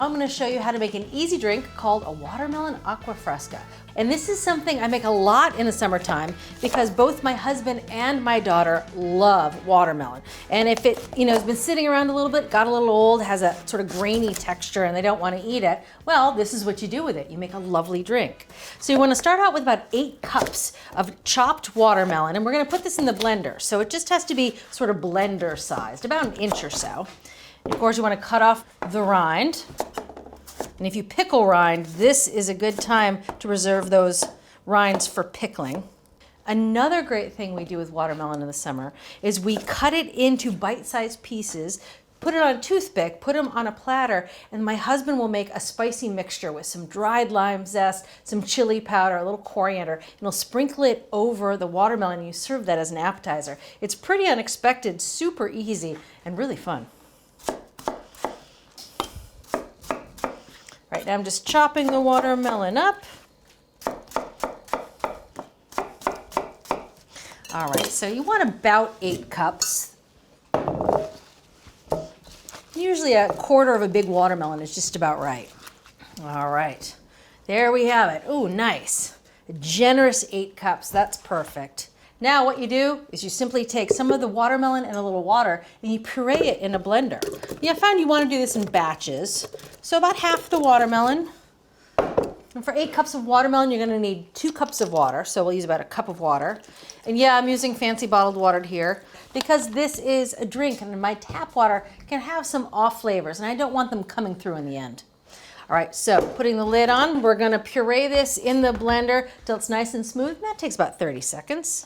I'm going to show you how to make an easy drink called a watermelon Agua Fresca. And this is something I make a lot in the summertime because both my husband and my daughter love watermelon. And if it, has been sitting around a little bit, got a little old, has a sort of grainy texture and they don't want to eat it, well, this is what you do with it. You make a lovely drink. So you want to start out with about 8 cups of chopped watermelon, and we're going to put this in the blender. So it just has to be sort of blender sized, about an inch or so. Of course, you want to cut off the rind. And if you pickle rind, this is a good time to reserve those rinds for pickling. Another great thing we do with watermelon in the summer is we cut it into bite-sized pieces, put it on a toothpick, put them on a platter, and my husband will make a spicy mixture with some dried lime zest, some chili powder, a little coriander, and he'll sprinkle it over the watermelon and you serve that as an appetizer. It's pretty unexpected, super easy, and really fun. Right now I'm just chopping the watermelon up. All right, so you want about 8 cups. Usually a quarter of a big watermelon is just about right. All right, there we have it. Ooh, nice. A generous 8 cups, that's perfect. Now what you do is you simply take some of the watermelon and a little water and you puree it in a blender. I found you want to do this in batches. So about half the watermelon. And for 8 cups of watermelon, you're going to need 2 cups of water. So we'll use about a cup of water. And yeah, I'm using fancy bottled water here because this is a drink and my tap water can have some off flavors and I don't want them coming through in the end. All right, so putting the lid on, we're gonna puree this in the blender till it's nice and smooth. And that takes about 30 seconds.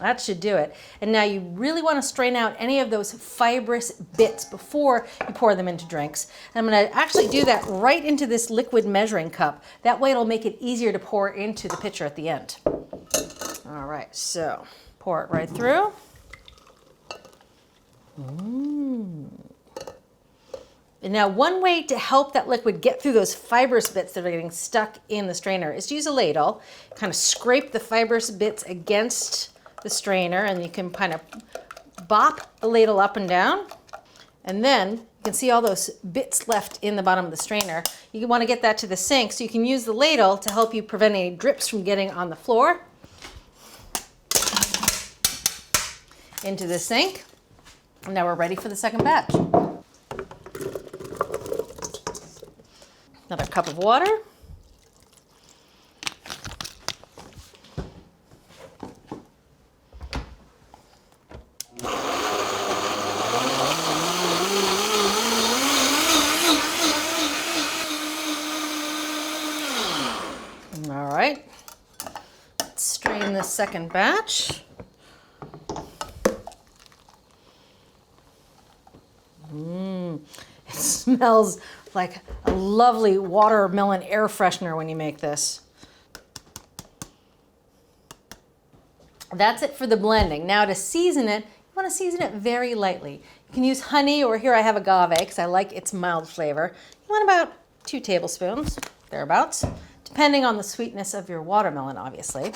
That should do it. And now you really want to strain out any of those fibrous bits before you pour them into drinks. And I'm going to actually do that right into this liquid measuring cup. That way it'll make it easier to pour into the pitcher at the end. All right, so pour it right through. And now one way to help that liquid get through those fibrous bits that are getting stuck in the strainer is to use a ladle. Kind of scrape the fibrous bits against the strainer and you can kind of bop the ladle up and down. And then you can see all those bits left in the bottom of the strainer. You want to get that to the sink so you can use the ladle to help you prevent any drips from getting on the floor. Into the sink. And now we're ready for the second batch. Another cup of water. All right, let's strain this second batch. It smells like a lovely watermelon air freshener when you make this. That's it for the blending. Now to season it, you want to season it very lightly. You can use honey, or here I have agave because I like its mild flavor. You want about 2 tablespoons, thereabouts, depending on the sweetness of your watermelon, obviously.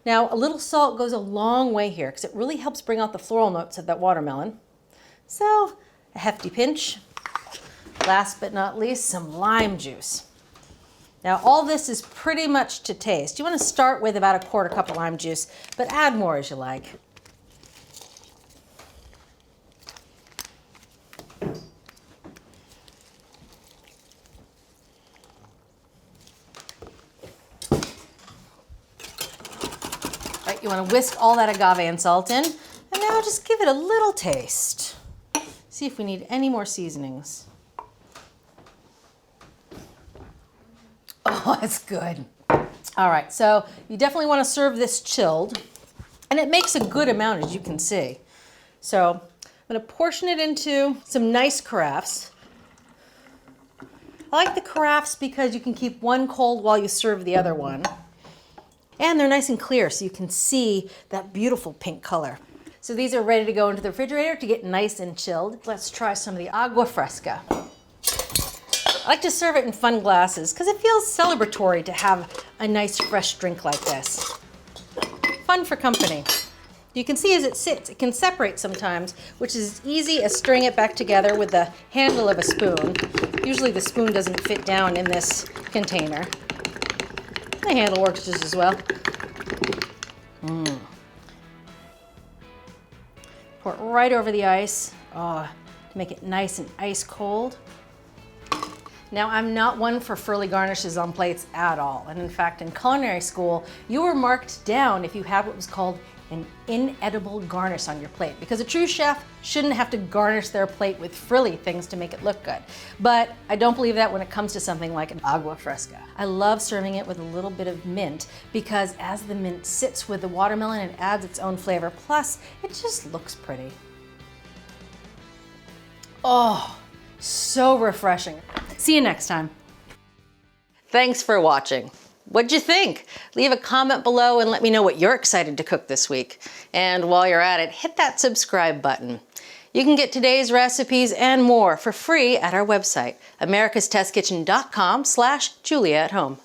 Now a little salt goes a long way here because it really helps bring out the floral notes of that watermelon. So a hefty pinch. Last but not least, some lime juice. Now all this is pretty much to taste. You want to start with about a 1/4 cup of lime juice, but add more as you like. Right, you want to whisk all that agave and salt in, and now just give it a little taste. See if we need any more seasonings. Oh, it's good. All right, so you definitely want to serve this chilled, and it makes a good amount, as you can see. So I'm going to portion it into some nice carafes. I like the carafes because you can keep one cold while you serve the other one. And they're nice and clear, so you can see that beautiful pink color. So these are ready to go into the refrigerator to get nice and chilled. Let's try some of the Agua Fresca. I like to serve it in fun glasses because it feels celebratory to have a nice fresh drink like this. Fun for company. You can see as it sits, it can separate sometimes, which is as easy as stirring it back together with the handle of a spoon. Usually the spoon doesn't fit down in this container. The handle works just as well. Pour it right over the ice to make it nice and ice cold. Now, I'm not one for frilly garnishes on plates at all. And in fact, in culinary school, you were marked down if you had what was called an inedible garnish on your plate, because a true chef shouldn't have to garnish their plate with frilly things to make it look good. But I don't believe that when it comes to something like an agua fresca. I love serving it with a little bit of mint, because as the mint sits with the watermelon, it adds its own flavor. Plus, it just looks pretty. Oh, so refreshing. See you next time. Thanks for watching. What'd you think? Leave a comment below and let me know what you're excited to cook this week. And while you're at it, hit that subscribe button. You can get today's recipes and more for free at our website, americastestkitchen.com/JuliaAtHome.